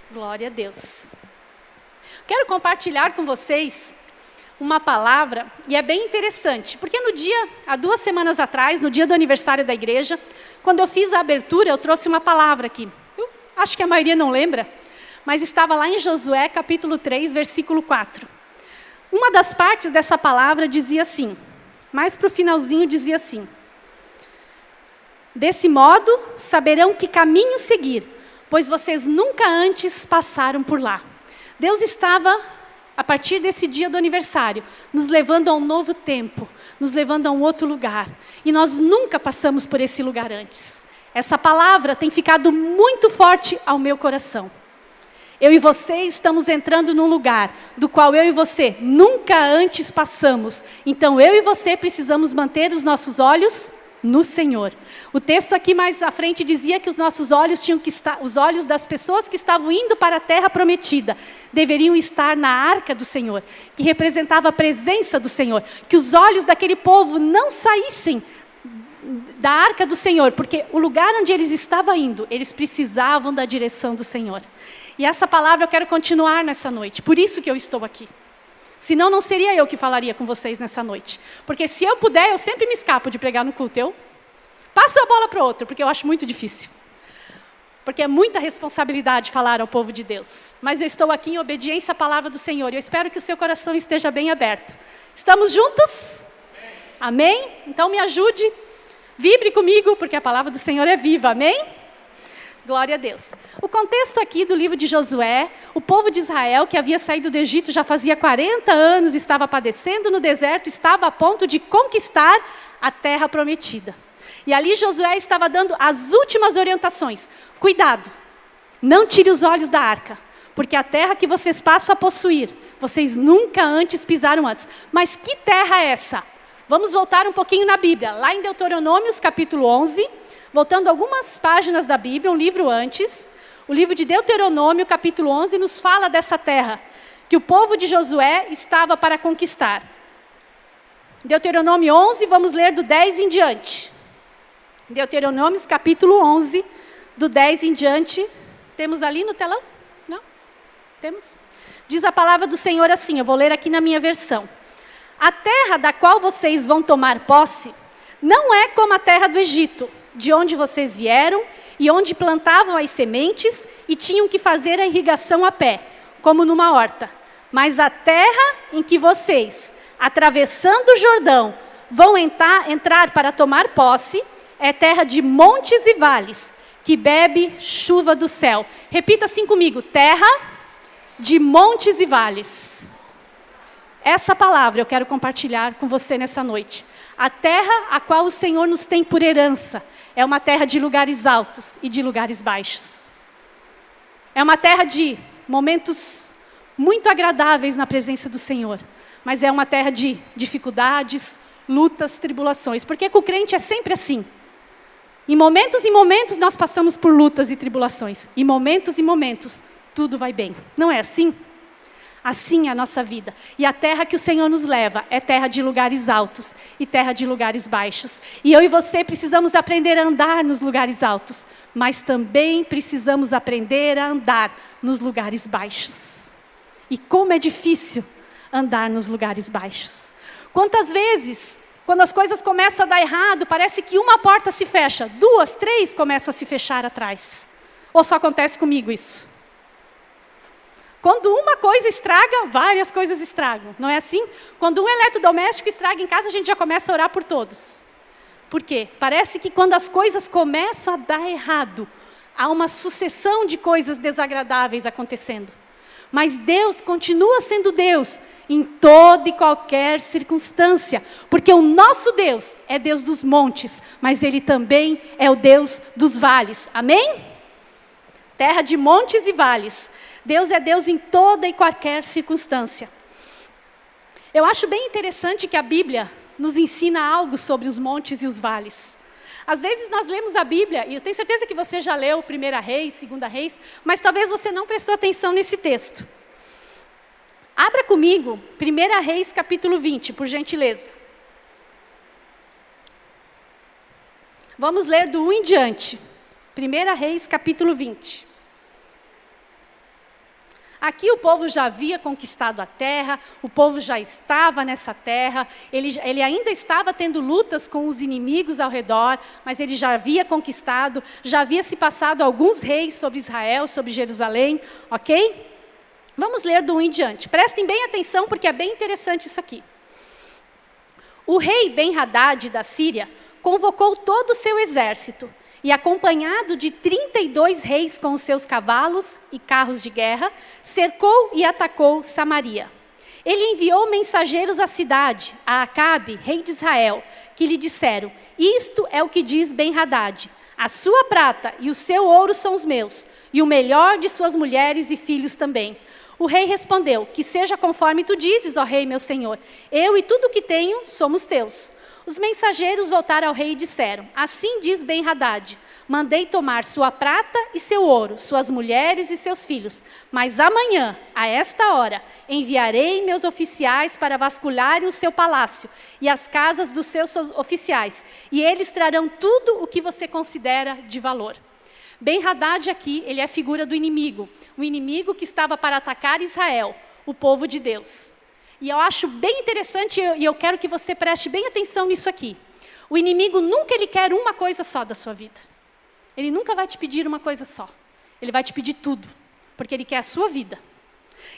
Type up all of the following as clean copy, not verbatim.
Glória a Deus. Quero compartilhar com vocês uma palavra, e é bem interessante, porque há 2 semanas atrás, no dia do aniversário da igreja, quando eu fiz a abertura, eu trouxe uma palavra aqui. Eu acho que a maioria não lembra, mas estava lá em Josué, capítulo 3, versículo 4. Uma das partes dessa palavra dizia assim, mais para o finalzinho dizia assim: desse modo, saberão que caminho seguir, pois vocês nunca antes passaram por lá. Deus estava, a partir desse dia do aniversário, nos levando a um novo tempo, nos levando a um outro lugar. E nós nunca passamos por esse lugar antes. Essa palavra tem ficado muito forte ao meu coração. Eu e você estamos entrando num lugar do qual eu e você nunca antes passamos. Então eu e você precisamos manter os nossos olhos no Senhor. O texto aqui mais à frente dizia que os nossos olhos tinham que estar, os olhos das pessoas que estavam indo para a terra prometida, deveriam estar na arca do Senhor, que representava a presença do Senhor, que os olhos daquele povo não saíssem da arca do Senhor, porque o lugar onde eles estavam indo, eles precisavam da direção do Senhor. E essa palavra eu quero continuar nessa noite, por isso que eu estou aqui. Senão não seria eu que falaria com vocês nessa noite. Porque se eu puder, eu sempre me escapo de pregar no culto. Eu passo a bola para o outro, porque eu acho muito difícil. Porque é muita responsabilidade falar ao povo de Deus. Mas eu estou aqui em obediência à palavra do Senhor. E eu espero que o seu coração esteja bem aberto. Estamos juntos? Amém? Então me ajude. Vibre comigo, porque a palavra do Senhor é viva. Amém? Glória a Deus. O contexto aqui do livro de Josué, o povo de Israel, que havia saído do Egito já fazia 40 anos, estava padecendo no deserto, estava a ponto de conquistar a terra prometida. E ali Josué estava dando as últimas orientações. Cuidado, não tire os olhos da arca, porque a terra que vocês passam a possuir, vocês nunca antes pisaram antes. Mas que terra é essa? Vamos voltar um pouquinho na Bíblia, lá em Deuteronômios capítulo 11, voltando algumas páginas da Bíblia, um livro antes, o livro de Deuteronômio, capítulo 11, nos fala dessa terra, que o povo de Josué estava para conquistar. Deuteronômio 11, vamos ler do 10 em diante. Deuteronômio, capítulo 11, do 10 em diante. Temos ali no telão? Não? Temos? Diz a palavra do Senhor assim, eu vou ler aqui na minha versão. A terra da qual vocês vão tomar posse, não é como a terra do Egito, de onde vocês vieram, e onde plantavam as sementes, e tinham que fazer a irrigação a pé, como numa horta. Mas a terra em que vocês, atravessando o Jordão, vão entrar para tomar posse, é terra de montes e vales, que bebe chuva do céu. Repita assim comigo, terra de montes e vales. Essa palavra eu quero compartilhar com você nessa noite. A terra a qual o Senhor nos tem por herança, é uma terra de lugares altos e de lugares baixos. É uma terra de momentos muito agradáveis na presença do Senhor. Mas é uma terra de dificuldades, lutas, tribulações. Porque com o crente é sempre assim. Em momentos nós passamos por lutas e tribulações. Em momentos tudo vai bem. Não é assim? Assim é a nossa vida. E a terra que o Senhor nos leva é terra de lugares altos e terra de lugares baixos. E eu e você precisamos aprender a andar nos lugares altos, mas também precisamos aprender a andar nos lugares baixos. E como é difícil andar nos lugares baixos. Quantas vezes, quando as coisas começam a dar errado, parece que uma porta se fecha, 2, 3 começam a se fechar atrás. Ou só acontece comigo isso? Quando uma coisa estraga, várias coisas estragam. Não é assim? Quando um eletrodoméstico estraga em casa, a gente já começa a orar por todos. Por quê? Parece que quando as coisas começam a dar errado, há uma sucessão de coisas desagradáveis acontecendo. Mas Deus continua sendo Deus em toda e qualquer circunstância. Porque o nosso Deus é Deus dos montes, mas Ele também é o Deus dos vales. Amém? Terra de montes e vales. Deus é Deus em toda e qualquer circunstância. Eu acho bem interessante que a Bíblia nos ensina algo sobre os montes e os vales. Às vezes nós lemos a Bíblia, e eu tenho certeza que você já leu 1 Reis, 2 Reis, mas talvez você não prestou atenção nesse texto. Abra comigo 1 Reis capítulo 20, por gentileza. Vamos ler do 1 em diante. 1 Reis capítulo 20. Aqui o povo já havia conquistado a terra, o povo já estava nessa terra, ele ainda estava tendo lutas com os inimigos ao redor, mas ele já havia conquistado, já havia se passado alguns reis sobre Israel, sobre Jerusalém, ok? Vamos ler do 1 em diante. Prestem bem atenção, porque é bem interessante isso aqui. O rei Ben-Hadad da Síria convocou todo o seu exército, e acompanhado de 32 reis com os seus cavalos e carros de guerra, cercou e atacou Samaria. Ele enviou mensageiros à cidade, a Acabe, rei de Israel, que lhe disseram: isto é o que diz Ben-Hadad, a sua prata e o seu ouro são os meus, e o melhor de suas mulheres e filhos também. O rei respondeu: que seja conforme tu dizes, ó rei, meu senhor, eu e tudo o que tenho somos teus. Os mensageiros voltaram ao rei e disseram: assim diz Ben-Hadad, mandei tomar sua prata e seu ouro, suas mulheres e seus filhos, mas amanhã, a esta hora, enviarei meus oficiais para vasculharem o seu palácio e as casas dos seus oficiais, e eles trarão tudo o que você considera de valor. Ben-Hadad aqui, ele é a figura do inimigo, o inimigo que estava para atacar Israel, o povo de Deus. E eu acho bem interessante, e eu quero que você preste bem atenção nisso aqui. O inimigo nunca ele quer uma coisa só da sua vida. Ele nunca vai te pedir uma coisa só. Ele vai te pedir tudo, porque ele quer a sua vida.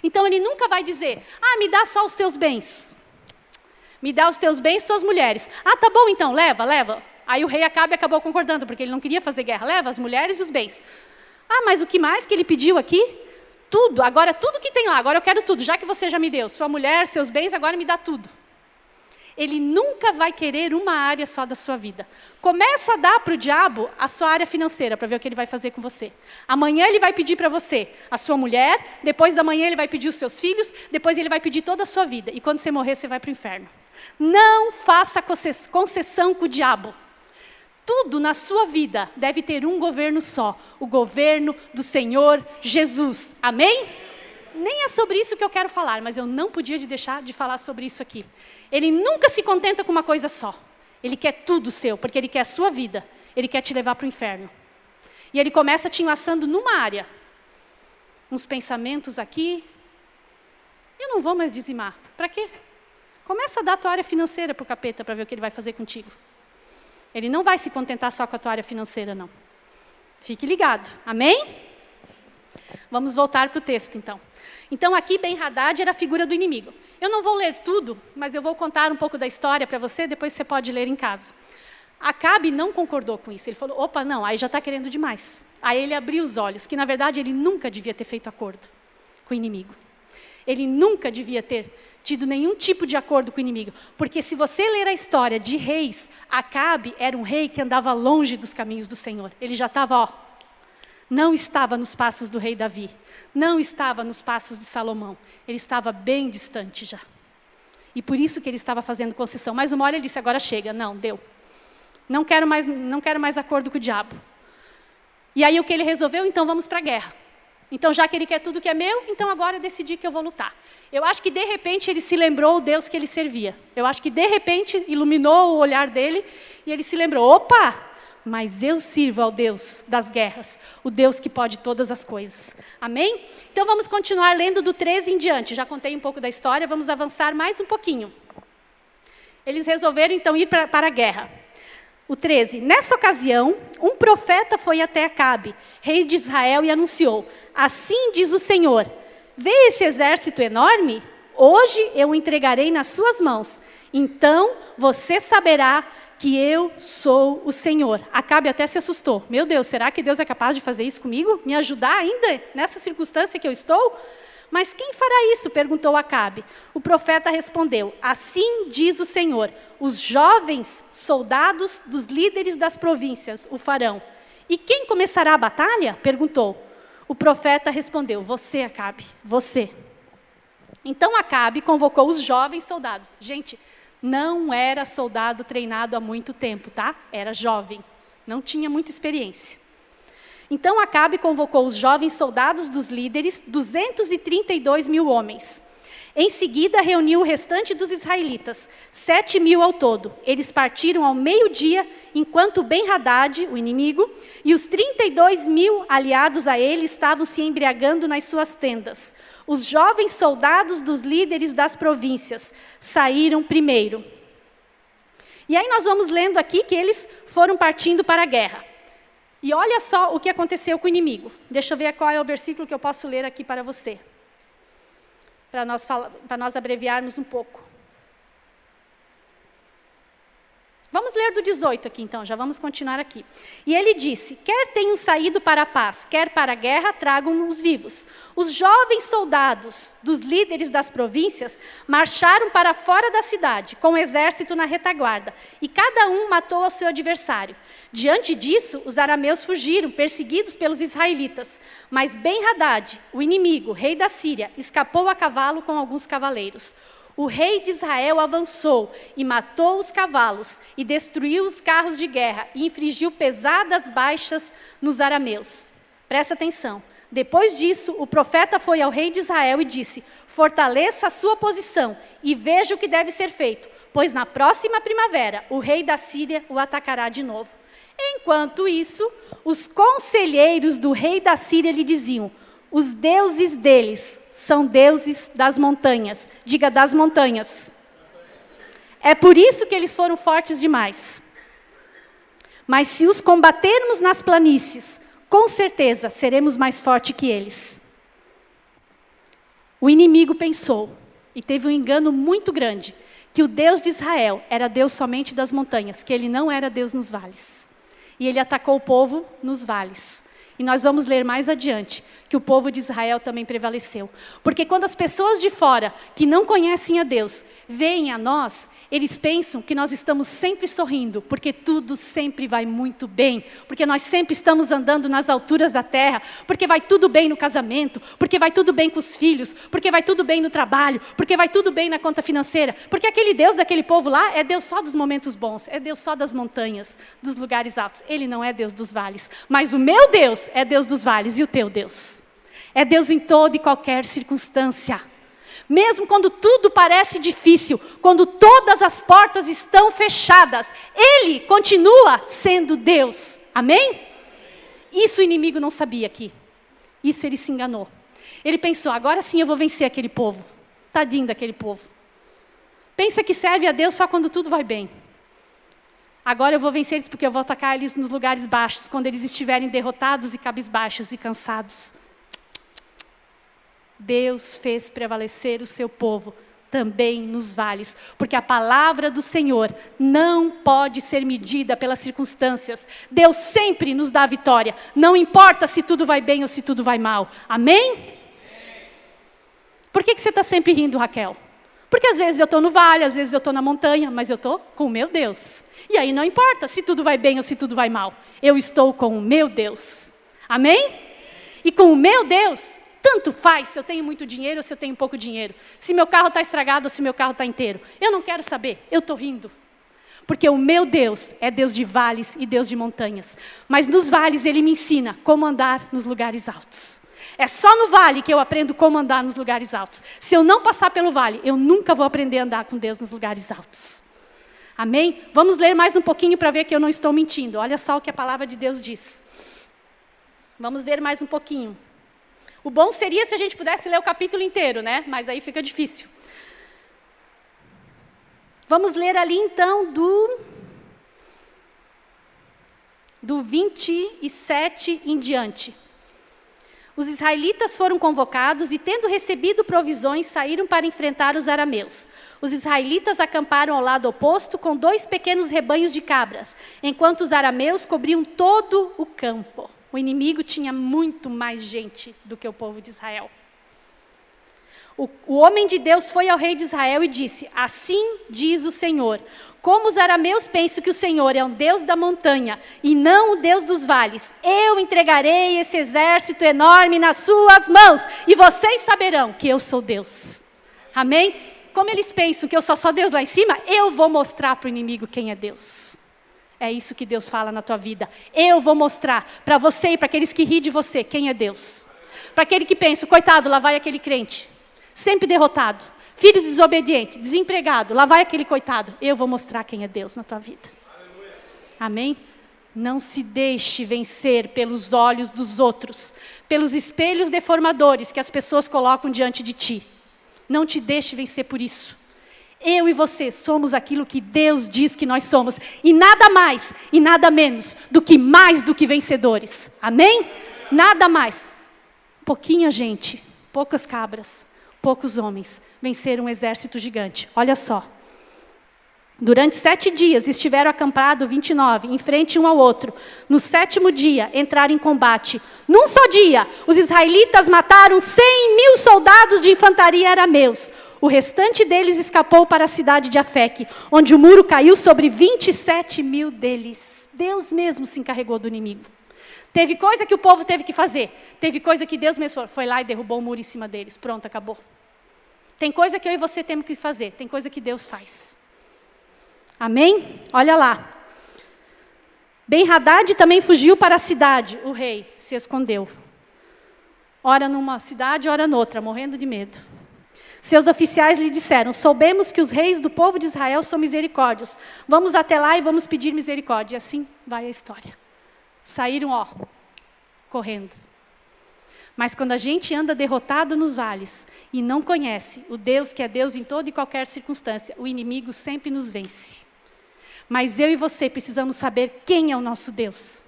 Então ele nunca vai dizer: me dá só os teus bens. Me dá os teus bens, tuas mulheres. Tá bom então, leva. Aí o rei Acabe acabou concordando, porque ele não queria fazer guerra. Leva as mulheres e os bens. Mas o que mais que ele pediu aqui? Tudo, agora tudo que tem lá, agora eu quero tudo, já que você já me deu, sua mulher, seus bens, agora me dá tudo. Ele nunca vai querer uma área só da sua vida. Começa a dar para o diabo a sua área financeira, para ver o que ele vai fazer com você. Amanhã ele vai pedir para você a sua mulher, depois da manhã ele vai pedir os seus filhos, depois ele vai pedir toda a sua vida. E quando você morrer, você vai para o inferno. Não faça concessão com o diabo. Tudo na sua vida deve ter um governo só, o governo do Senhor Jesus. Amém? Nem é sobre isso que eu quero falar, mas eu não podia deixar de falar sobre isso aqui. Ele nunca se contenta com uma coisa só. Ele quer tudo seu, porque ele quer a sua vida. Ele quer te levar para o inferno. E ele começa te enlaçando numa área. Uns pensamentos aqui. Eu não vou mais dizimar. Para quê? Começa a dar a tua área financeira para o capeta, para ver o que ele vai fazer contigo. Ele não vai se contentar só com a tua área financeira, não. Fique ligado. Amém? Vamos voltar para o texto, então. Então, aqui, Ben-Hadad era a figura do inimigo. Eu não vou ler tudo, mas eu vou contar um pouco da história para você, depois você pode ler em casa. Acabe não concordou com isso. Ele falou: opa, não, aí já está querendo demais. Aí ele abriu os olhos, que na verdade ele nunca devia ter feito acordo com o inimigo. Ele nunca devia ter tido nenhum tipo de acordo com o inimigo. Porque se você ler a história de reis, Acabe era um rei que andava longe dos caminhos do Senhor. Ele já estava, não estava nos passos do rei Davi. Não estava nos passos de Salomão. Ele estava bem distante já. E por isso que ele estava fazendo concessão. Mas uma hora ele disse: agora chega, não, deu. Não quero mais acordo com o diabo. E aí o que ele resolveu? Então vamos para a guerra. Então, já que ele quer tudo que é meu, então agora eu decidi que eu vou lutar. Eu acho que, de repente, ele se lembrou o Deus que ele servia. Eu acho que, de repente, iluminou o olhar dele e ele se lembrou: opa, mas eu sirvo ao Deus das guerras, o Deus que pode todas as coisas. Amém? Então, vamos continuar lendo do 13 em diante. Já contei um pouco da história, vamos avançar mais um pouquinho. Eles resolveram, então, ir para a guerra. O 13. Nessa ocasião, um profeta foi até Acabe, rei de Israel, e anunciou: assim diz o Senhor, vê esse exército enorme? Hoje eu o entregarei nas suas mãos. Então você saberá que eu sou o Senhor. Acabe até se assustou. Meu Deus, será que Deus é capaz de fazer isso comigo? Me ajudar ainda nessa circunstância que eu estou? Mas quem fará isso? Perguntou Acabe. O profeta respondeu: assim diz o Senhor, os jovens soldados dos líderes das províncias o farão. E quem começará a batalha? Perguntou. O profeta respondeu: você, Acabe, você. Então Acabe convocou os jovens soldados. Gente, não era soldado treinado há muito tempo, tá? Era jovem, não tinha muita experiência. Então Acabe convocou os jovens soldados dos líderes, 232 mil homens. Em seguida, reuniu o restante dos israelitas, 7.000 ao todo. Eles partiram ao meio-dia, enquanto Ben-Hadad, o inimigo, e os 32.000 aliados a ele estavam se embriagando nas suas tendas. Os jovens soldados dos líderes das províncias saíram primeiro. E aí nós vamos lendo aqui que eles foram partindo para a guerra. E olha só o que aconteceu com o inimigo. Deixa eu ver qual é o versículo que eu posso ler aqui para você. Para nós abreviarmos um pouco. Vamos ler do 18 aqui então, já vamos continuar aqui. E ele disse, quer tenham saído para a paz, quer para a guerra, tragam-nos vivos. Os jovens soldados dos líderes das províncias marcharam para fora da cidade, com o exército na retaguarda, e cada um matou ao seu adversário. Diante disso, os arameus fugiram, perseguidos pelos israelitas. Mas Ben-Hadad, o inimigo, rei da Síria, escapou a cavalo com alguns cavaleiros. O rei de Israel avançou e matou os cavalos e destruiu os carros de guerra e infligiu pesadas baixas nos arameus. Presta atenção. Depois disso, o profeta foi ao rei de Israel e disse, fortaleça a sua posição e veja o que deve ser feito, pois na próxima primavera o rei da Síria o atacará de novo. Enquanto isso, os conselheiros do rei da Síria lhe diziam, os deuses deles são deuses das montanhas. Diga, das montanhas. É por isso que eles foram fortes demais. Mas se os combatermos nas planícies, com certeza seremos mais fortes que eles. O inimigo pensou, e teve um engano muito grande, que o Deus de Israel era Deus somente das montanhas, que ele não era Deus nos vales. E ele atacou o povo nos vales. E nós vamos ler mais adiante que o povo de Israel também prevaleceu. Porque quando as pessoas de fora, que não conhecem a Deus, veem a nós, eles pensam que nós estamos sempre sorrindo, porque tudo sempre vai muito bem, porque nós sempre estamos andando nas alturas da terra, porque vai tudo bem no casamento, porque vai tudo bem com os filhos, porque vai tudo bem no trabalho, porque vai tudo bem na conta financeira, porque aquele Deus daquele povo lá é Deus só dos momentos bons, é Deus só das montanhas, dos lugares altos. Ele não é Deus dos vales, mas o meu Deus é Deus dos vales. E o teu Deus? É Deus em toda e qualquer circunstância. Mesmo quando tudo parece difícil, quando todas as portas estão fechadas, Ele continua sendo Deus. Amém? Isso o inimigo não sabia aqui. Isso ele se enganou. Ele pensou, agora sim eu vou vencer aquele povo. Tadinho daquele povo. Pensa que serve a Deus só quando tudo vai bem. Agora eu vou vencer eles porque eu vou atacar eles nos lugares baixos, quando eles estiverem derrotados e cabisbaixos e cansados. Deus fez prevalecer o seu povo também nos vales, porque a palavra do Senhor não pode ser medida pelas circunstâncias. Deus sempre nos dá a vitória, não importa se tudo vai bem ou se tudo vai mal. Amém? Por que você está sempre rindo, Raquel? Porque às vezes eu estou no vale, às vezes eu estou na montanha, mas eu estou com o meu Deus. E aí não importa se tudo vai bem ou se tudo vai mal. Eu estou com o meu Deus. Amém? E com o meu Deus, tanto faz se eu tenho muito dinheiro ou se eu tenho pouco dinheiro. Se meu carro está estragado ou se meu carro está inteiro. Eu não quero saber, eu estou rindo. Porque o meu Deus é Deus de vales e Deus de montanhas. Mas nos vales Ele me ensina como andar nos lugares altos. É só no vale que eu aprendo como andar nos lugares altos. Se eu não passar pelo vale, eu nunca vou aprender a andar com Deus nos lugares altos. Amém? Vamos ler mais um pouquinho para ver que eu não estou mentindo. Olha só o que a palavra de Deus diz. Vamos ver mais um pouquinho. O bom seria se a gente pudesse ler o capítulo inteiro, né? Mas aí fica difícil. Vamos ler ali então do 27 em diante. Os israelitas foram convocados e, tendo recebido provisões, saíram para enfrentar os arameus. Os israelitas acamparam ao lado oposto com 2 pequenos rebanhos de cabras, enquanto os arameus cobriam todo o campo. O inimigo tinha muito mais gente do que o povo de Israel. O homem de Deus foi ao rei de Israel e disse, assim diz o Senhor, como os arameus pensam que o Senhor é um Deus da montanha e não o Deus dos vales, eu entregarei esse exército enorme nas suas mãos e vocês saberão que eu sou Deus. Amém? Como eles pensam que eu sou só Deus lá em cima, eu vou mostrar para o inimigo quem é Deus. É isso que Deus fala na tua vida. Eu vou mostrar para você e para aqueles que riem de você quem é Deus. Para aquele que pensa, coitado, lá vai aquele crente. Sempre derrotado. Filhos desobedientes, desempregado, lá vai aquele coitado. Eu vou mostrar quem é Deus na tua vida. Aleluia. Amém? Não se deixe vencer pelos olhos dos outros, pelos espelhos deformadores que as pessoas colocam diante de ti. Não te deixe vencer por isso. Eu e você somos aquilo que Deus diz que nós somos. E nada mais e nada menos do que mais do que vencedores. Amém? Nada mais. Pouquinha gente, poucas cabras, poucos homens venceram um exército gigante. Olha só. Durante 7 dias estiveram acampados 29, em frente um ao outro. No 7º dia, entraram em combate. Num só dia, os israelitas mataram 100.000 soldados de infantaria arameus. O restante deles escapou para a cidade de Afeque, onde o muro caiu sobre 27.000 deles. Deus mesmo se encarregou do inimigo. Teve coisa que o povo teve que fazer. Teve coisa que Deus mesmo foi lá e derrubou o muro em cima deles. Pronto, acabou. Tem coisa que eu e você temos que fazer. Tem coisa que Deus faz. Amém? Olha lá. Ben-Hadad também fugiu para a cidade. O rei se escondeu. Ora numa cidade, ora noutra, morrendo de medo. Seus oficiais lhe disseram: soubemos que os reis do povo de Israel são misericórdios. Vamos até lá e vamos pedir misericórdia. E assim vai a história. Saíram, correndo. Mas quando a gente anda derrotado nos vales e não conhece o Deus que é Deus em toda e qualquer circunstância, o inimigo sempre nos vence. Mas eu e você precisamos saber quem é o nosso Deus.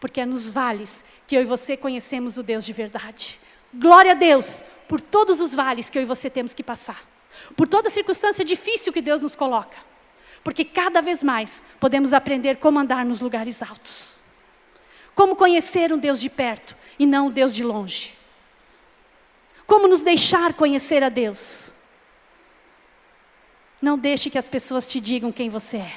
Porque é nos vales que eu e você conhecemos o Deus de verdade. Glória a Deus por todos os vales que eu e você temos que passar. Por toda circunstância difícil que Deus nos coloca. Porque cada vez mais podemos aprender como andar nos lugares altos. Como conhecer um Deus de perto e não um Deus de longe. Como nos deixar conhecer a Deus. Não deixe que as pessoas te digam quem você é.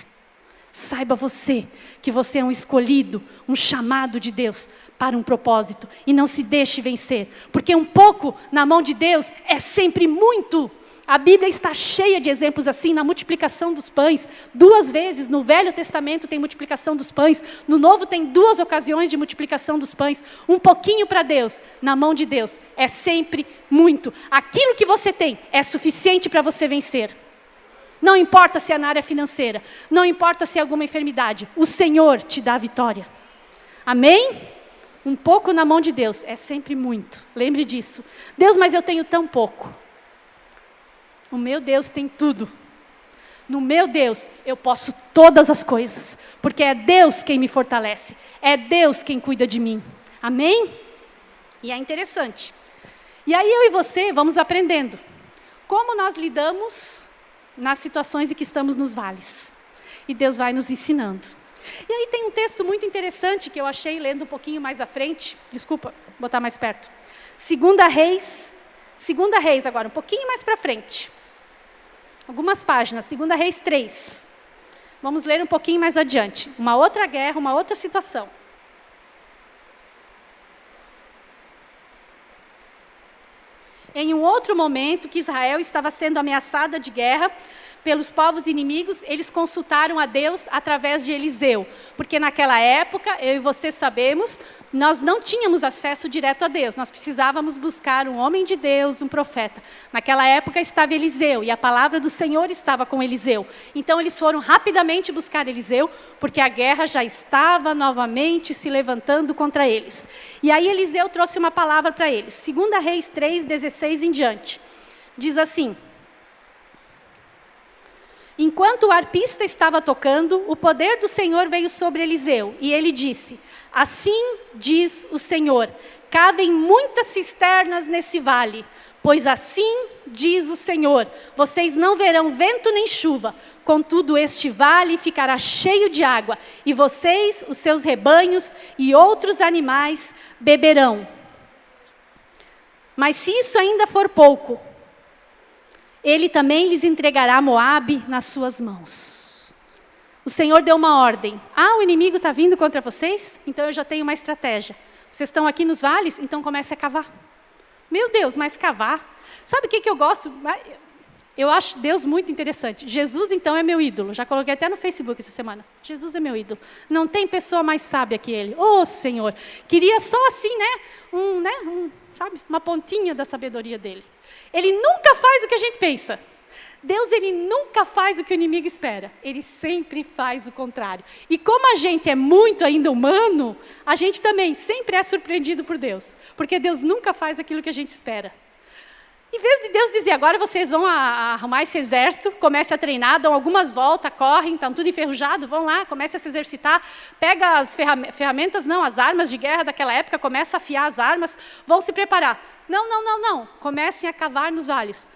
Saiba você que você é um escolhido, um chamado de Deus para um propósito. E não se deixe vencer. Porque um pouco na mão de Deus é sempre muito. A Bíblia está cheia de exemplos assim, na multiplicação dos pães. 2 vezes, no Velho Testamento tem multiplicação dos pães. No Novo tem 2 ocasiões de multiplicação dos pães. Um pouquinho para Deus, na mão de Deus, é sempre muito. Aquilo que você tem é suficiente para você vencer. Não importa se é na área financeira, não importa se é alguma enfermidade, o Senhor te dá a vitória. Amém? Um pouco na mão de Deus é sempre muito. Lembre disso. Deus, mas eu tenho tão pouco. O meu Deus tem tudo. No meu Deus eu posso todas as coisas, porque é Deus quem me fortalece. É Deus quem cuida de mim. Amém? E é interessante. E aí eu e você vamos aprendendo como nós lidamos nas situações em que estamos nos vales. E Deus vai nos ensinando. E aí tem um texto muito interessante que eu achei lendo um pouquinho mais à frente. Desculpa, botar mais perto. 2 Reis agora, um pouquinho mais para frente. Algumas páginas, 2 Reis 3. Vamos ler um pouquinho mais adiante. Uma outra guerra, uma outra situação. Em um outro momento que Israel estava sendo ameaçada de guerra pelos povos inimigos, eles consultaram a Deus através de Eliseu. Porque naquela época, eu e você sabemos, nós não tínhamos acesso direto a Deus. Nós precisávamos buscar um homem de Deus, um profeta. Naquela época estava Eliseu e a palavra do Senhor estava com Eliseu. Então eles foram rapidamente buscar Eliseu, porque a guerra já estava novamente se levantando contra eles. E aí Eliseu trouxe uma palavra para eles. 2 Reis 3, 16 em diante. Diz assim: enquanto o arpista estava tocando, o poder do Senhor veio sobre Eliseu, e ele disse: assim diz o Senhor, cavem muitas cisternas nesse vale, pois assim diz o Senhor, vocês não verão vento nem chuva, contudo este vale ficará cheio de água, e vocês, os seus rebanhos e outros animais beberão. Mas se isso ainda for pouco, ele também lhes entregará Moabe nas suas mãos. O Senhor deu uma ordem. O inimigo está vindo contra vocês? Então eu já tenho uma estratégia. Vocês estão aqui nos vales? Então comece a cavar. Meu Deus, mas cavar? Sabe o que eu gosto? Eu acho Deus muito interessante. Jesus, então, é meu ídolo. Já coloquei até no Facebook essa semana. Jesus é meu ídolo. Não tem pessoa mais sábia que Ele. Senhor, queria só assim, sabe? Uma pontinha da sabedoria dele. Ele nunca faz o que a gente pensa. Deus, ele nunca faz o que o inimigo espera. Ele sempre faz o contrário. E como a gente é muito ainda humano, a gente também sempre é surpreendido por Deus. Porque Deus nunca faz aquilo que a gente espera. Em vez de Deus dizer, agora vocês vão arrumar esse exército, comece a treinar, dão algumas voltas, correm, estão tudo enferrujado, vão lá, comece a se exercitar, pega as ferramentas, não, as armas de guerra daquela época, começa a afiar as armas, vão se preparar. Não, comecem a cavar nos vales.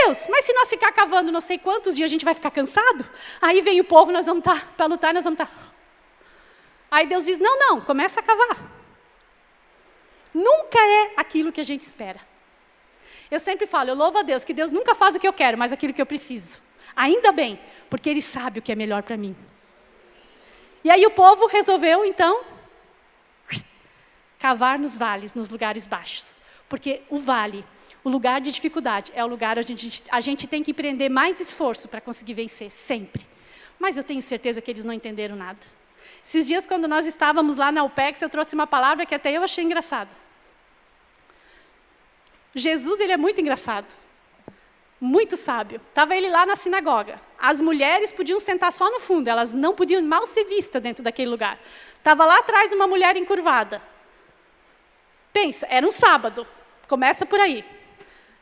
Deus, mas se nós ficar cavando não sei quantos dias, a gente vai ficar cansado? Aí vem o povo, nós vamos estar, para lutar, nós vamos estar. Aí Deus diz, não, começa a cavar. Nunca é aquilo que a gente espera. Eu sempre falo, eu louvo a Deus, que Deus nunca faz o que eu quero, mas aquilo que eu preciso. Ainda bem, porque Ele sabe o que é melhor para mim. E aí o povo resolveu, então, cavar nos vales, nos lugares baixos. Porque o vale, o lugar de dificuldade, é o lugar onde a gente tem que empreender mais esforço para conseguir vencer, sempre. Mas eu tenho certeza que eles não entenderam nada. Esses dias, quando nós estávamos lá na UPEX, eu trouxe uma palavra que até eu achei engraçada. Jesus, ele é muito engraçado, muito sábio. Estava ele lá na sinagoga. As mulheres podiam sentar só no fundo, elas não podiam mal ser vistas dentro daquele lugar. Estava lá atrás uma mulher encurvada. Pensa, era um sábado, começa por aí.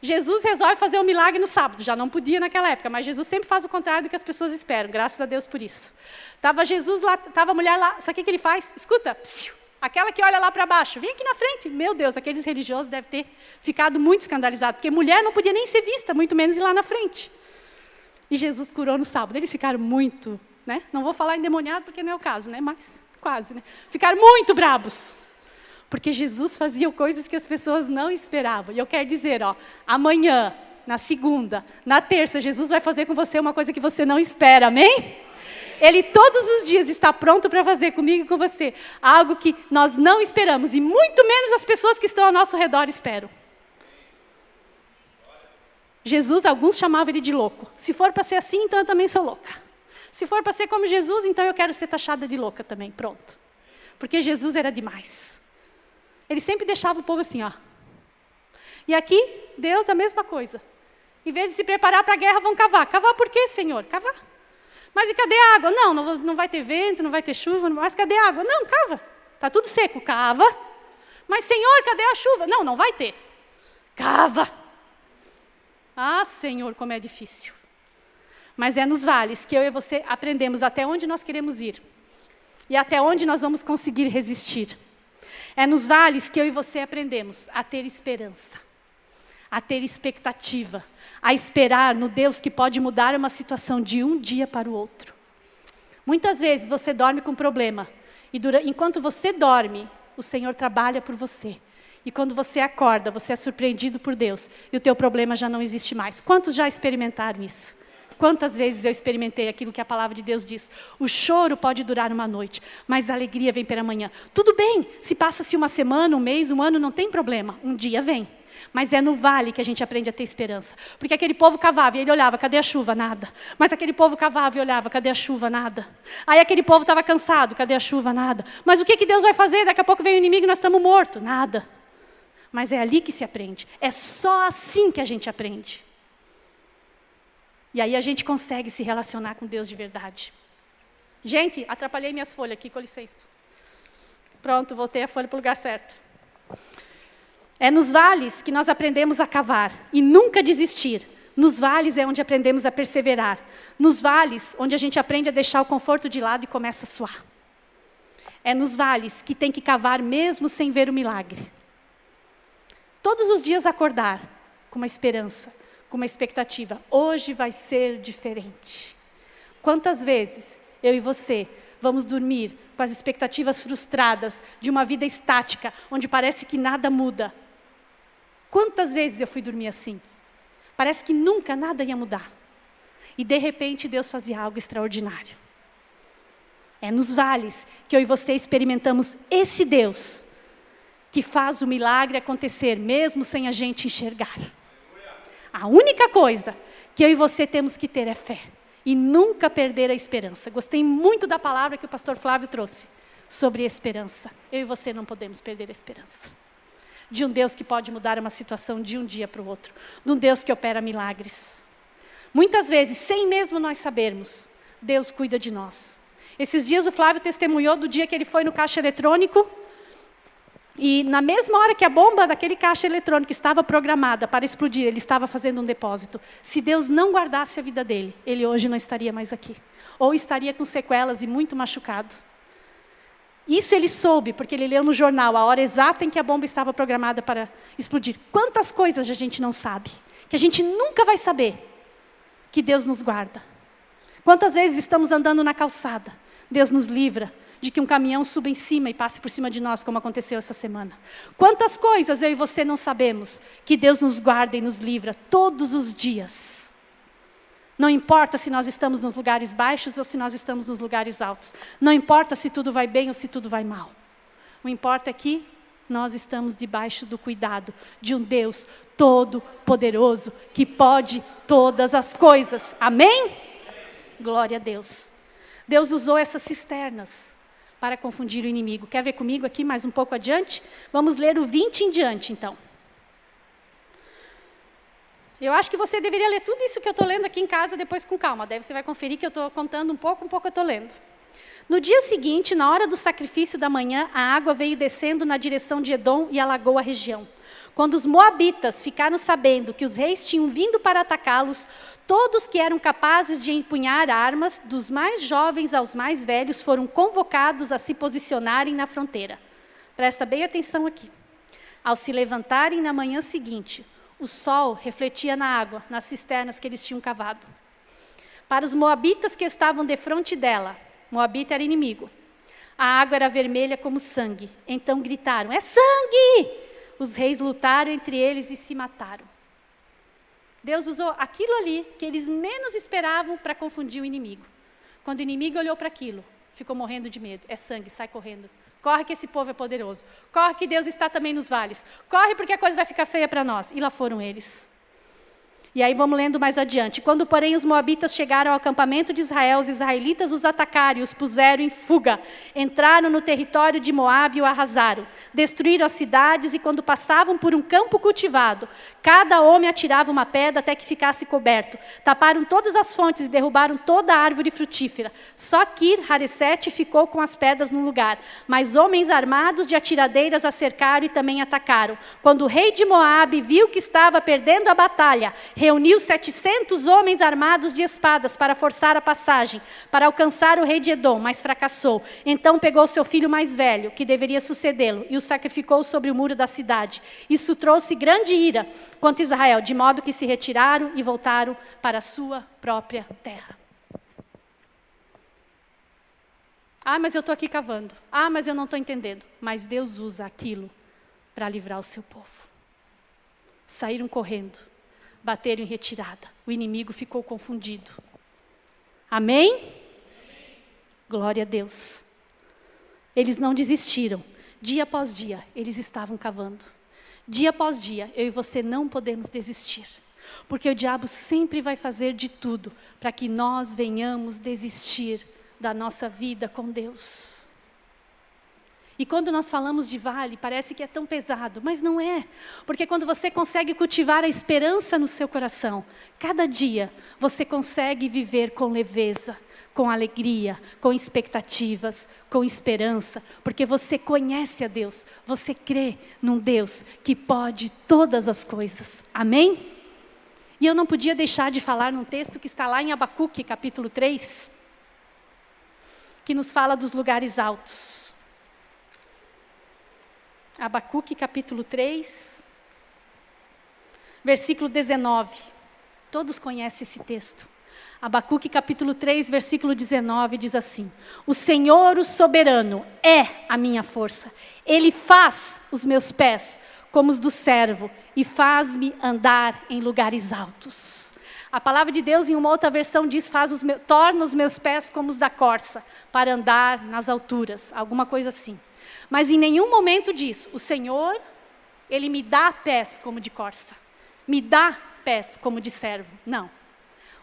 Jesus resolve fazer um milagre no sábado, já não podia naquela época, mas Jesus sempre faz o contrário do que as pessoas esperam, graças a Deus por isso. Estava Jesus lá, estava a mulher lá, sabe o que ele faz? Escuta, psiu. Aquela que olha lá para baixo, vem aqui na frente. Meu Deus, aqueles religiosos devem ter ficado muito escandalizados, porque mulher não podia nem ser vista, muito menos ir lá na frente. E Jesus curou no sábado. Eles ficaram muito, né? Não vou falar endemoniado, porque não é o caso, né? Mas quase, né? Ficaram muito brabos. Porque Jesus fazia coisas que as pessoas não esperavam. E eu quero dizer, amanhã, na segunda, na terça, Jesus vai fazer com você uma coisa que você não espera, amém? Ele todos os dias está pronto para fazer comigo e com você algo que nós não esperamos, e muito menos as pessoas que estão ao nosso redor esperam. Jesus, alguns chamavam ele de louco. Se for para ser assim, então eu também sou louca. Se for para ser como Jesus, então eu quero ser taxada de louca também, pronto. Porque Jesus era demais. Ele sempre deixava o povo assim, E aqui, Deus, a mesma coisa. Em vez de se preparar para a guerra, vão cavar. Cavar por quê, Senhor? Cavar. Mas e cadê a água? Não vai ter vento, não vai ter chuva, mas cadê a água? Não, cava. Está tudo seco, cava. Mas, Senhor, cadê a chuva? Não vai ter. Cava. Ah, Senhor, como é difícil. Mas é nos vales que eu e você aprendemos até onde nós queremos ir. E até onde nós vamos conseguir resistir. É nos vales que eu e você aprendemos a ter esperança. A ter expectativa, a esperar no Deus que pode mudar uma situação de um dia para o outro. Muitas vezes você dorme com problema, e enquanto você dorme, o Senhor trabalha por você. E quando você acorda, você é surpreendido por Deus, e o teu problema já não existe mais. Quantos já experimentaram isso? Quantas vezes eu experimentei aquilo que a palavra de Deus diz? O choro pode durar uma noite, mas a alegria vem pela manhã. Tudo bem, se passa-se uma semana, um mês, um ano, não tem problema. Um dia vem. Mas é no vale que a gente aprende a ter esperança. Porque aquele povo cavava e ele olhava, cadê a chuva? Nada. Mas aquele povo cavava e olhava, cadê a chuva? Nada. Aí aquele povo estava cansado, cadê a chuva? Nada. Mas o que Deus vai fazer? Daqui a pouco vem o inimigo e nós estamos mortos. Nada. Mas é ali que se aprende. É só assim que a gente aprende. E aí a gente consegue se relacionar com Deus de verdade. Gente, atrapalhei minhas folhas aqui, com licença. Pronto, voltei a folha para o lugar certo. É nos vales que nós aprendemos a cavar e nunca desistir. Nos vales é onde aprendemos a perseverar. Nos vales onde a gente aprende a deixar o conforto de lado e começa a suar. É nos vales que tem que cavar mesmo sem ver o milagre. Todos os dias acordar com uma esperança, com uma expectativa. Hoje vai ser diferente. Quantas vezes eu e você vamos dormir com as expectativas frustradas de uma vida estática, onde parece que nada muda? Quantas vezes eu fui dormir assim? Parece que nunca nada ia mudar. E de repente Deus fazia algo extraordinário. É nos vales que eu e você experimentamos esse Deus que faz o milagre acontecer mesmo sem a gente enxergar. A única coisa que eu e você temos que ter é fé. E nunca perder a esperança. Gostei muito da palavra que o pastor Flávio trouxe sobre esperança. Eu e você não podemos perder a esperança. de um Deus que pode mudar uma situação de um dia para o outro, de um Deus que opera milagres. Muitas vezes, sem mesmo nós sabermos, Deus cuida de nós. Esses dias o Flávio testemunhou do dia que ele foi no caixa eletrônico, e na mesma hora que a bomba daquele caixa eletrônico estava programada para explodir, ele estava fazendo um depósito. Se Deus não guardasse a vida dele, ele hoje não estaria mais aqui. Ou estaria com sequelas e muito machucado. Isso ele soube, porque ele leu no jornal a hora exata em que a bomba estava programada para explodir. Quantas coisas a gente não sabe, que a gente nunca vai saber, que Deus nos guarda. Quantas vezes estamos andando na calçada, Deus nos livra de que um caminhão suba em cima e passe por cima de nós, como aconteceu essa semana. Quantas coisas eu e você não sabemos, que Deus nos guarda e nos livra todos os dias. Não importa se nós estamos nos lugares baixos ou se nós estamos nos lugares altos. Não importa se tudo vai bem ou se tudo vai mal. O importa é que nós estamos debaixo do cuidado de um Deus todo-poderoso, que pode todas as coisas. Amém? Glória a Deus. Deus usou essas cisternas para confundir o inimigo. Quer ver comigo aqui mais um pouco adiante? Vamos ler o 20 em diante, então. Eu acho que você deveria ler tudo isso que eu estou lendo aqui em casa depois com calma. Daí você vai conferir que eu estou contando um pouco eu estou lendo. No dia seguinte, na hora do sacrifício da manhã, a água veio descendo na direção de Edom e alagou a região. Quando os moabitas ficaram sabendo que os reis tinham vindo para atacá-los, todos que eram capazes de empunhar armas, dos mais jovens aos mais velhos, foram convocados a se posicionarem na fronteira. Presta bem atenção aqui. Ao se levantarem na manhã seguinte, o sol refletia na água, nas cisternas que eles tinham cavado. Para os moabitas que estavam defronte dela, Moabita era inimigo, a água era vermelha como sangue. Então gritaram, é sangue! Os reis lutaram entre eles e se mataram. Deus usou aquilo ali que eles menos esperavam para confundir o inimigo. Quando o inimigo olhou para aquilo, ficou morrendo de medo. É sangue, sai correndo. Corre que esse povo é poderoso. Corre que Deus está também nos vales. Corre porque a coisa vai ficar feia para nós. E lá foram eles. E aí vamos lendo mais adiante. Quando, porém, os moabitas chegaram ao acampamento de Israel, os israelitas os atacaram e os puseram em fuga. Entraram no território de Moabe e o arrasaram. Destruíram as cidades e, quando passavam por um campo cultivado, cada homem atirava uma pedra até que ficasse coberto. Taparam todas as fontes e derrubaram toda a árvore frutífera. Só Kir-Haresete ficou com as pedras no lugar. Mas homens armados de atiradeiras a cercaram e também atacaram. Quando o rei de Moabe viu que estava perdendo a batalha, reuniu 700 homens armados de espadas para forçar a passagem, para alcançar o rei de Edom, mas fracassou. Então pegou seu filho mais velho, que deveria sucedê-lo, e o sacrificou sobre o muro da cidade. Isso trouxe grande ira contra Israel, de modo que se retiraram e voltaram para a sua própria terra. Ah, mas eu estou aqui cavando. Ah, mas eu não estou entendendo. Mas Deus usa aquilo para livrar o seu povo. Saíram correndo. Bateram em retirada. O inimigo ficou confundido. Amém? Amém? Glória a Deus. Eles não desistiram. Dia após dia, eles estavam cavando. Dia após dia, eu e você não podemos desistir. Porque o diabo sempre vai fazer de tudo para que nós venhamos desistir da nossa vida com Deus. E quando nós falamos de vale, parece que é tão pesado, mas não é. Porque quando você consegue cultivar a esperança no seu coração, cada dia você consegue viver com leveza, com alegria, com expectativas, com esperança, porque você conhece a Deus, você crê num Deus que pode todas as coisas. Amém? E eu não podia deixar de falar num texto que está lá em Abacuque, capítulo 3, que nos fala dos lugares altos. Abacuque, capítulo 3, versículo 19. Todos conhecem esse texto. Abacuque, capítulo 3, versículo 19, diz assim: o Senhor, o soberano, é a minha força. Ele faz os meus pés como os do servo e faz-me andar em lugares altos. A palavra de Deus, em uma outra versão, diz: torna os meus pés como os da corça, para andar nas alturas. Alguma coisa assim. Mas em nenhum momento diz: o Senhor, Ele me dá pés como de corça. Me dá pés como de servo. Não.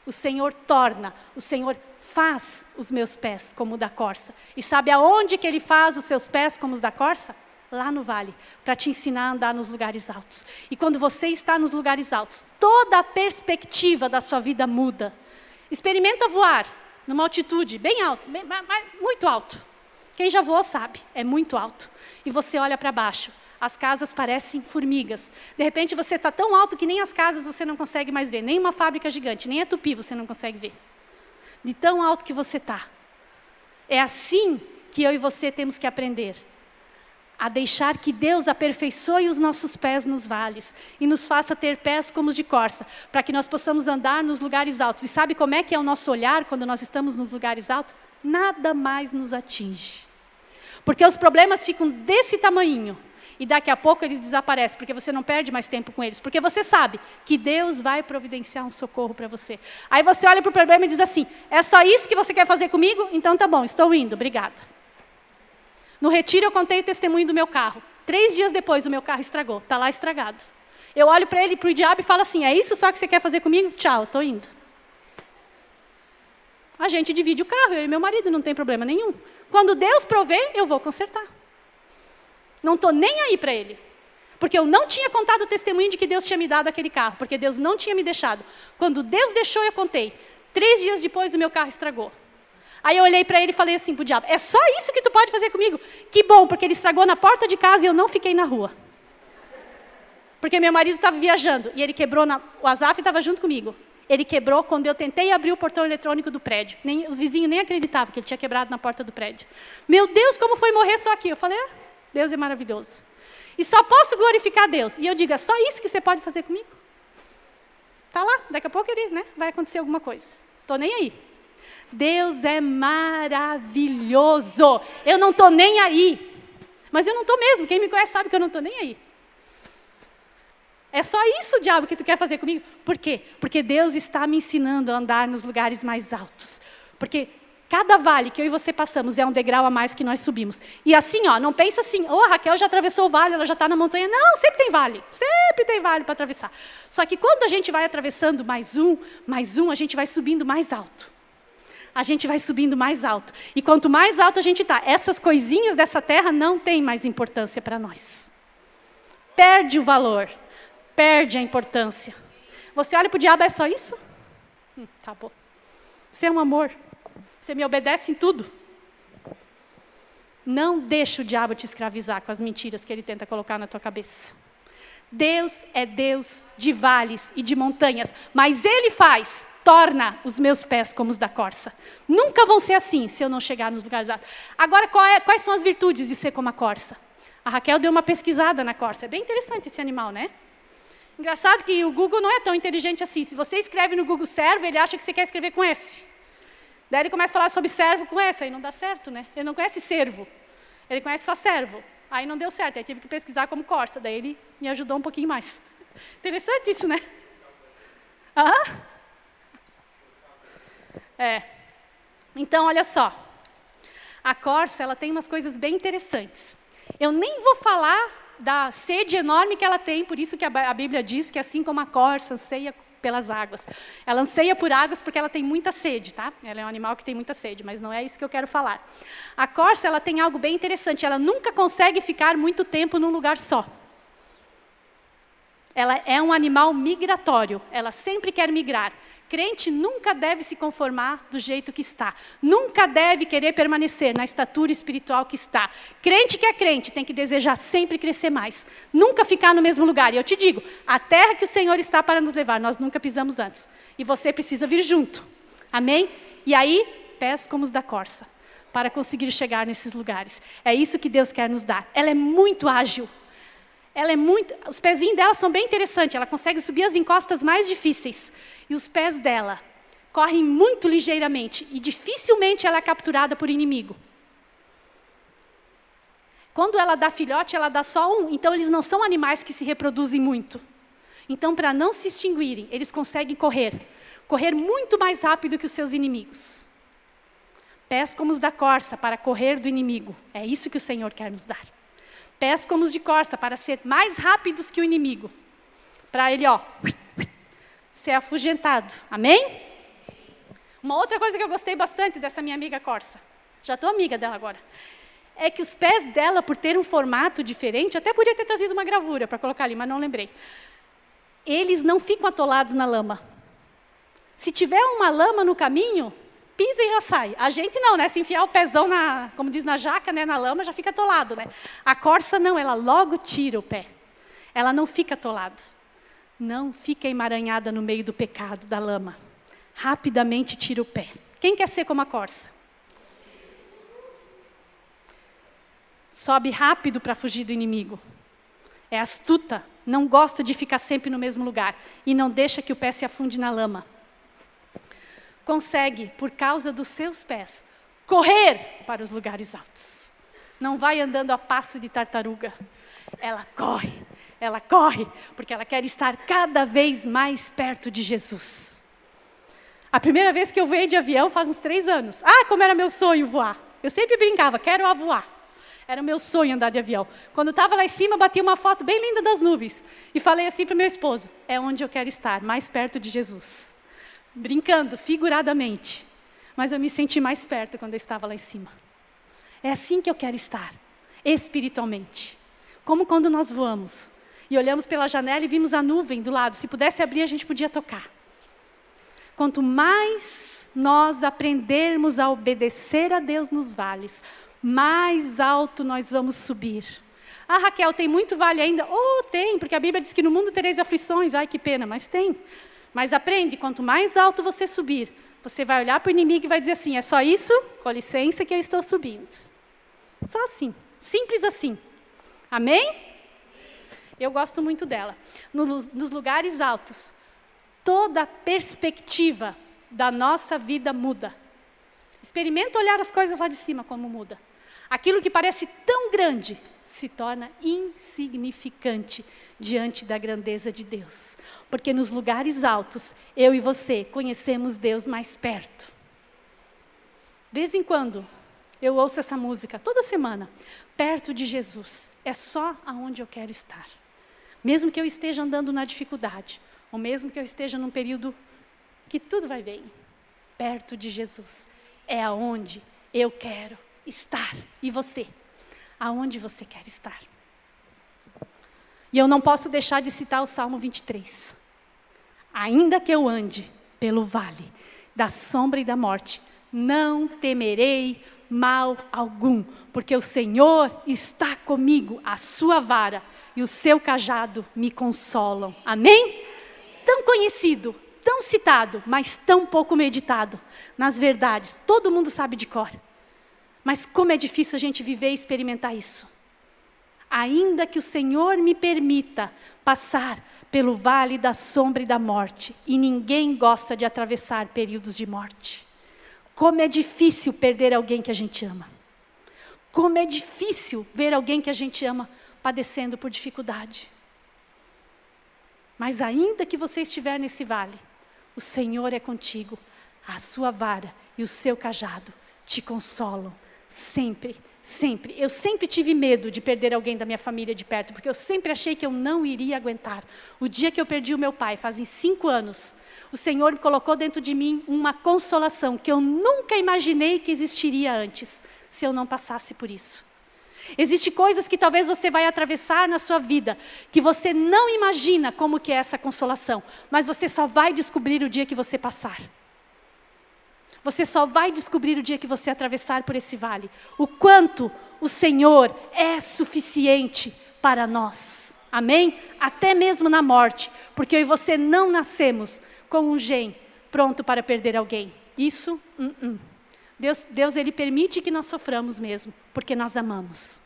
O Senhor torna, o Senhor faz os meus pés como o da corça. E sabe aonde que Ele faz os seus pés como os da corça? lá no vale, para te ensinar a andar nos lugares altos. E quando você está nos lugares altos, toda a perspectiva da sua vida muda. Experimenta voar numa altitude bem alta, muito alto. Quem já voou sabe, é muito alto. E você olha para baixo, as casas parecem formigas. De repente você está tão alto que nem as casas você não consegue mais ver, nem uma fábrica gigante, nem a Tupi você não consegue ver. De tão alto que você está. É assim que eu e você temos que aprender. A deixar que Deus aperfeiçoe os nossos pés nos vales e nos faça ter pés como os de corça, para que nós possamos andar nos lugares altos. E sabe como é que é o nosso olhar quando nós estamos nos lugares altos? Nada mais nos atinge. Porque os problemas ficam desse tamanhinho e daqui a pouco eles desaparecem, porque você não perde mais tempo com eles, porque você sabe que Deus vai providenciar um socorro para você. Aí você olha para o problema e diz assim, é só isso que você quer fazer comigo? Então tá bom, estou indo, obrigada. No retiro eu contei o testemunho do meu carro. 3 dias depois o meu carro estragou, está lá estragado. Eu olho para ele, para o diabo e falo assim, é isso só que você quer fazer comigo? Tchau, estou indo. A gente divide o carro, eu e meu marido, não tem problema nenhum. Quando Deus prover, eu vou consertar. Não estou nem aí para ele. Porque eu não tinha contado o testemunho de que Deus tinha me dado aquele carro, porque Deus não tinha me deixado. Quando Deus deixou, eu contei. 3 dias depois o meu carro estragou. Aí eu olhei para ele e falei assim para o diabo, é só isso que tu pode fazer comigo? Que bom, porque ele estragou na porta de casa e eu não fiquei na rua. Porque meu marido estava viajando e ele quebrou, o Azaf estava junto comigo. Ele quebrou quando eu tentei abrir o portão eletrônico do prédio. Os vizinhos nem acreditavam que ele tinha quebrado na porta do prédio. Meu Deus, como foi morrer só aqui? Eu falei, Deus é maravilhoso. E só posso glorificar Deus. E eu digo, é só isso que você pode fazer comigo? Tá lá, daqui a pouco ele, vai acontecer alguma coisa. Estou nem aí. Deus é maravilhoso. Eu não estou nem aí. Mas eu não estou mesmo. Quem me conhece sabe que eu não estou nem aí. É só isso, diabo, que tu quer fazer comigo? Por quê? Porque Deus está me ensinando a andar nos lugares mais altos. Porque cada vale que eu e você passamos é um degrau a mais que nós subimos. E assim, não pensa assim, a Raquel já atravessou o vale, ela já está na montanha. Não, sempre tem vale para atravessar. Só que quando a gente vai atravessando mais um, a gente vai subindo mais alto. A gente vai subindo mais alto. E quanto mais alto a gente está, essas coisinhas dessa terra não têm mais importância para nós. Perde o valor, perde a importância. Você olha para o diabo, é só isso? Tá bom. Você é um amor. Você me obedece em tudo. Não deixa o diabo te escravizar com as mentiras que ele tenta colocar na tua cabeça. Deus é Deus de vales e de montanhas, mas Ele torna os meus pés como os da corça. Nunca vão ser assim, se eu não chegar nos lugares altos. Agora, quais são as virtudes de ser como a corça? A Raquel deu uma pesquisada na corça. É bem interessante esse animal, né? Engraçado que o Google não é tão inteligente assim. Se você escreve no Google servo, ele acha que você quer escrever com S. Daí ele começa a falar sobre servo com S, aí não dá certo, né? Ele não conhece servo, ele conhece só servo. Aí não deu certo, aí tive que pesquisar como corça, daí ele me ajudou um pouquinho mais. Interessante isso, né? Então, olha só. A corça, ela tem umas coisas bem interessantes. Eu nem vou falar da sede enorme que ela tem, por isso que a Bíblia diz que assim como a corça anseia pelas águas. Ela anseia por águas porque ela tem muita sede, tá? Ela é um animal que tem muita sede, mas não é isso que eu quero falar. A corça, ela tem algo bem interessante, ela nunca consegue ficar muito tempo num lugar só. Ela é um animal migratório, ela sempre quer migrar. Crente nunca deve se conformar do jeito que está. Nunca deve querer permanecer na estatura espiritual que está. Crente que é crente tem que desejar sempre crescer mais. Nunca ficar no mesmo lugar. E eu te digo, a terra que o Senhor está para nos levar, nós nunca pisamos antes. E você precisa vir junto. Amém? E aí, pés como os da corça, para conseguir chegar nesses lugares. É isso que Deus quer nos dar. Ela é muito ágil. Os pezinhos dela são bem interessantes. Ela consegue subir as encostas mais difíceis. E os pés dela correm muito ligeiramente. E dificilmente ela é capturada por inimigo. Quando ela dá filhote, ela dá só um. Então, eles não são animais que se reproduzem muito. Então, para não se extinguirem, eles conseguem correr. Correr muito mais rápido que os seus inimigos. Pés como os da corça, para correr do inimigo. É isso que o Senhor quer nos dar. Pés como os de corça, para ser mais rápidos que o inimigo. Para ele, ser afugentado. Amém? Uma outra coisa que eu gostei bastante dessa minha amiga corça. Já estou amiga dela agora. é que os pés dela, por ter um formato diferente, até podia ter trazido uma gravura para colocar ali, mas não lembrei. Eles não ficam atolados na lama. Se tiver uma lama no caminho, pisa e já sai. A gente não, né? Se enfiar o pezão como diz na jaca, né? Na lama, já fica atolado, né? A corça não, ela logo tira o pé. Ela não fica atolada. Não fica emaranhada no meio do pecado, da lama. Rapidamente tira o pé. Quem quer ser como a corça? Sobe rápido para fugir do inimigo. É astuta, não gosta de ficar sempre no mesmo lugar. E não deixa que o pé se afunde na lama. Consegue, por causa dos seus pés, correr para os lugares altos. Não vai andando a passo de tartaruga. Ela corre, porque ela quer estar cada vez mais perto de Jesus. A primeira vez que eu voei de avião faz uns 3 anos. Ah, como era meu sonho voar. Eu sempre brincava, quero voar. Era o meu sonho andar de avião. Quando estava lá em cima, bati uma foto bem linda das nuvens. E falei assim para o meu esposo, é onde eu quero estar, mais perto de Jesus. Brincando, figuradamente. Mas eu me senti mais perto quando eu estava lá em cima. É assim que eu quero estar, espiritualmente. Como quando nós voamos. E olhamos pela janela e vimos a nuvem do lado. Se pudesse abrir, a gente podia tocar. Quanto mais nós aprendermos a obedecer a Deus nos vales, mais alto nós vamos subir. Ah, Raquel, tem muito vale ainda? Oh, tem, porque a Bíblia diz que no mundo tereis aflições. Ai, que pena, mas tem. Mas aprende, quanto mais alto você subir, você vai olhar para o inimigo e vai dizer assim, é só isso? Com licença que eu estou subindo. Só assim, simples assim. Amém? Eu gosto muito dela. Nos lugares altos, toda a perspectiva da nossa vida muda. Experimenta olhar as coisas lá de cima como muda. Aquilo que parece tão grande se torna insignificante diante da grandeza de Deus. Porque nos lugares altos, eu e você conhecemos Deus mais perto. De vez em quando, eu ouço essa música, toda semana. Perto de Jesus, é só aonde eu quero estar. Mesmo que eu esteja andando na dificuldade, ou mesmo que eu esteja num período que tudo vai bem. Perto de Jesus, é aonde eu quero estar. E você? Aonde você quer estar? E eu não posso deixar de citar o Salmo 23. Ainda que eu ande pelo vale da sombra e da morte, não temerei mal algum, porque o Senhor está comigo, a sua vara e o seu cajado me consolam. Amém? Tão conhecido, tão citado, mas tão pouco meditado. Nas verdades, todo mundo sabe de cor. Mas como é difícil a gente viver e experimentar isso. Ainda que o Senhor me permita passar pelo vale da sombra e da morte, e ninguém gosta de atravessar períodos de morte. Como é difícil perder alguém que a gente ama. Como é difícil ver alguém que a gente ama padecendo por dificuldade. Mas ainda que você estiver nesse vale, o Senhor é contigo, a sua vara e o seu cajado te consolam. Sempre, sempre. Eu sempre tive medo de perder alguém da minha família de perto, porque eu sempre achei que eu não iria aguentar. O dia que eu perdi o meu pai, fazem 5 anos, o Senhor colocou dentro de mim uma consolação que eu nunca imaginei que existiria antes, se eu não passasse por isso. Existem coisas que talvez você vai atravessar na sua vida, que você não imagina como que é essa consolação, mas você só vai descobrir o dia que você passar. Você só vai descobrir o dia que você atravessar por esse vale. O quanto o Senhor é suficiente para nós. Amém? Até mesmo na morte. Porque eu e você não nascemos com um gene pronto para perder alguém. Isso, Deus ele permite que nós soframos mesmo, porque nós amamos.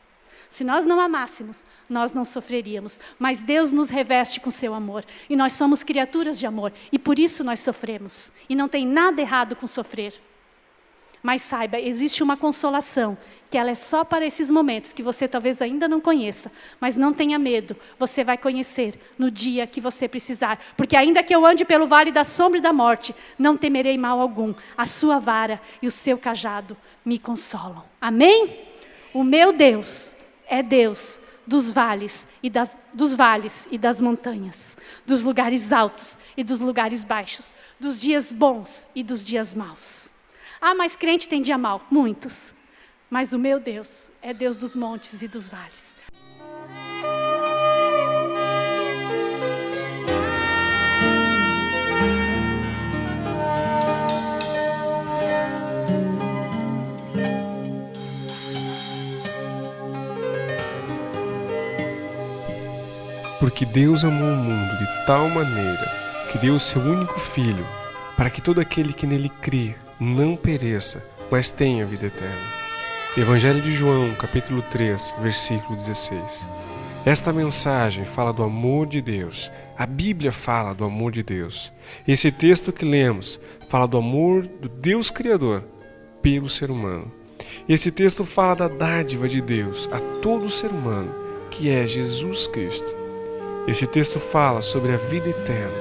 Se nós não amássemos, nós não sofreríamos. Mas Deus nos reveste com seu amor. E nós somos criaturas de amor. E por isso nós sofremos. E não tem nada errado com sofrer. Mas saiba, existe uma consolação, que ela é só para esses momentos, que você talvez ainda não conheça. Mas não tenha medo, você vai conhecer no dia que você precisar. Porque ainda que eu ande pelo vale da sombra e da morte, não temerei mal algum. A sua vara e o seu cajado me consolam. Amém? O meu Deus é Deus dos vales e das montanhas, dos lugares altos e dos lugares baixos, dos dias bons e dos dias maus. Ah, mas crente tem dia mau? Muitos. mas o meu Deus é Deus dos montes e dos vales. Porque Deus amou o mundo de tal maneira que deu o seu único Filho, para que todo aquele que nele crê não pereça, mas tenha vida eterna. Evangelho de João, capítulo 3, versículo 16. Esta mensagem fala do amor de Deus. A Bíblia fala do amor de Deus. Esse texto que lemos fala do amor do Deus Criador pelo ser humano. Esse texto fala da dádiva de Deus a todo ser humano, que é Jesus Cristo. Esse texto fala sobre a vida eterna,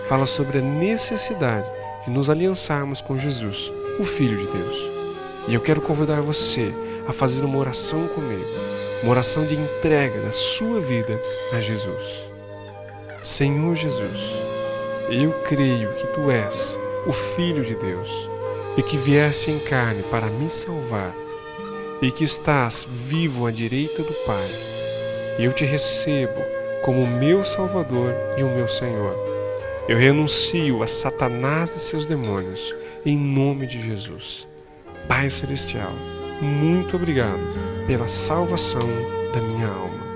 fala sobre a necessidade de nos aliançarmos com Jesus, o Filho de Deus. E eu quero convidar você a fazer uma oração comigo, uma oração de entrega da sua vida a Jesus. Senhor Jesus, eu creio que Tu és o Filho de Deus e que vieste em carne para me salvar e que estás vivo à direita do Pai. Eu Te recebo como meu Salvador e o meu Senhor. Eu renuncio a Satanás e seus demônios, em nome de Jesus. Pai Celestial, muito obrigado pela salvação da minha alma.